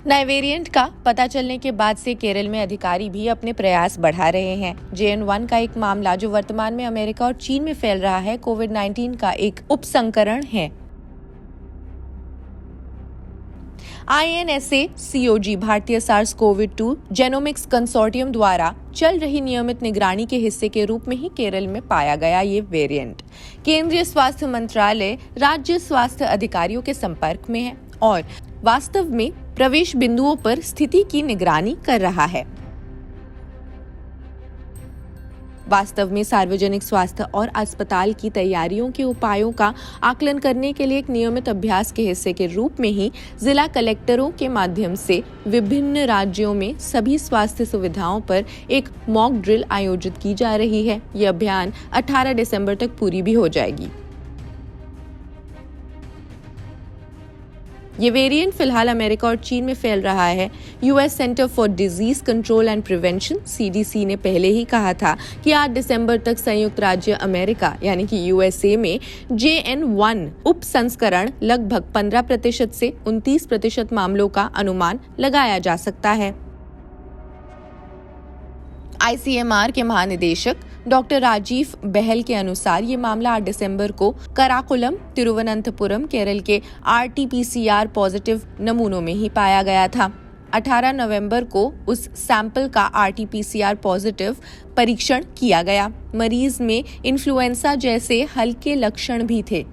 नए वेरिएंट का पता चलने के बाद से केरल में अधिकारी भी अपने प्रयास बढ़ा रहे हैं। JN1 का एक मामला जो वर्तमान में अमेरिका और चीन में फैल रहा है, कोविड-19 का एक उपसंकरण है। INSA-CoG भारतीय SARS-CoV-2 जेनोमिक्स कंसोर्टियम द्वारा चल रही नियमित निगरानी के हिस्से के रूप में ही केरल में पाया गया ये वेरिएंट केंद्रीय स्वास्थ्य मंत्रालय राज्य स्वास्थ्य अधिकारियों के संपर्क में है और वास्तव में प्रवेश बिंदुओं पर स्थिति की निगरानी कर रहा है। वास्तव में सार्वजनिक स्वास्थ्य और अस्पताल की तैयारियों के उपायों का आकलन करने के लिए एक नियमित अभ्यास के हिस्से के रूप में ही जिला कलेक्टरों के माध्यम से विभिन्न राज्यों में सभी स्वास्थ्य सुविधाओं पर एक मॉक ड्रिल आयोजित की जा रही है। ये अभियान 18 दिसंबर तक पूरी भी हो जाएगी। ये वेरिएंट फिलहाल अमेरिका और चीन में फैल रहा है। US centre for disease control and prevention CDC ने पहले ही कहा था कि 8 दिसंबर तक संयुक्त राज्य अमेरिका यानी कि USA में JN1 उप संस्करण लगभग 15% से 29% मामलों का अनुमान लगाया जा सकता है। ICMR के महानिदेशक डॉक्टर राजीव बहल के अनुसार ये मामला 8 दिसंबर को कराकुलम, तिरुवनंतपुरम, केरल के RT-PCR पॉजिटिव नमूनों में ही पाया गया था। 18 नवंबर को उस सैंपल का RT-PCR पॉजिटिव परीक्षण किया गया। मरीज में इन्फ्लुएंजा जैसे हल्के लक्षण भी थे।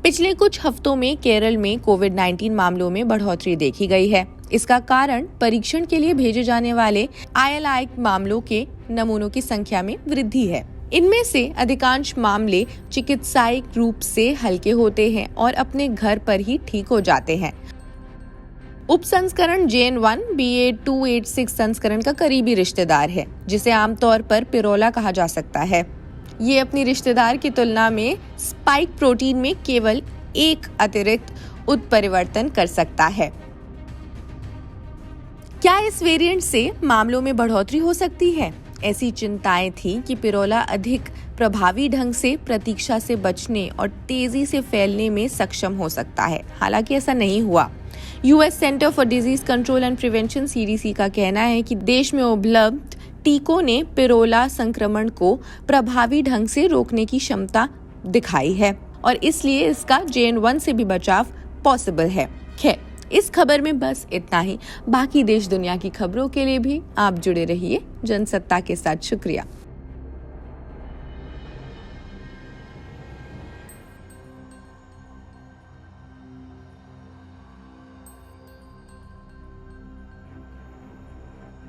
पिछले कुछ हफ्तों में केरल में कोविड-19 मामलों में बढ़ोतरी देखी गई है। इसका कारण परीक्षण के लिए भेजे जाने वाले ILI मामलों के नमूनों की संख्या में वृद्धि है। इनमें से अधिकांश मामले चिकित्सायिक रूप से हल्के होते हैं और अपने घर पर ही ठीक हो जाते हैं। उपसंस्करण JN1 BA.2.86 संस्करण का करीबी रिश्तेदार है, जिसे आमतौर पर पिरोला कहा जा सकता है। ये अपनी रिश्तेदार की तुलना में स्पाइक प्रोटीन में केवल एक अतिरिक्त उत्परिवर्तन कर सकता है। क्या इस वेरिएंट से मामलों में बढ़ोतरी हो सकती है? ऐसी चिंताएं थीं कि पिरोला अधिक प्रभावी ढंग से प्रतीक्षा से बचने और तेजी से फैलने में सक्षम हो सकता है। हालांकि ऐसा नहीं हुआ। US centre for disease control and prevention CDC का कहना है कि देश में उपलब्ध टीकों ने पिरोला संक्रमण को प्रभावी ढंग से रोकने की क्षमता दिखाई है और इसलिए इसका JN1 से भी बचाव पॉसिबल है। खैर, इस खबर में बस इतना ही। बाकी देश दुनिया की खबरों के लिए भी आप जुड़े रहिए जनसत्ता के साथ। शुक्रिया।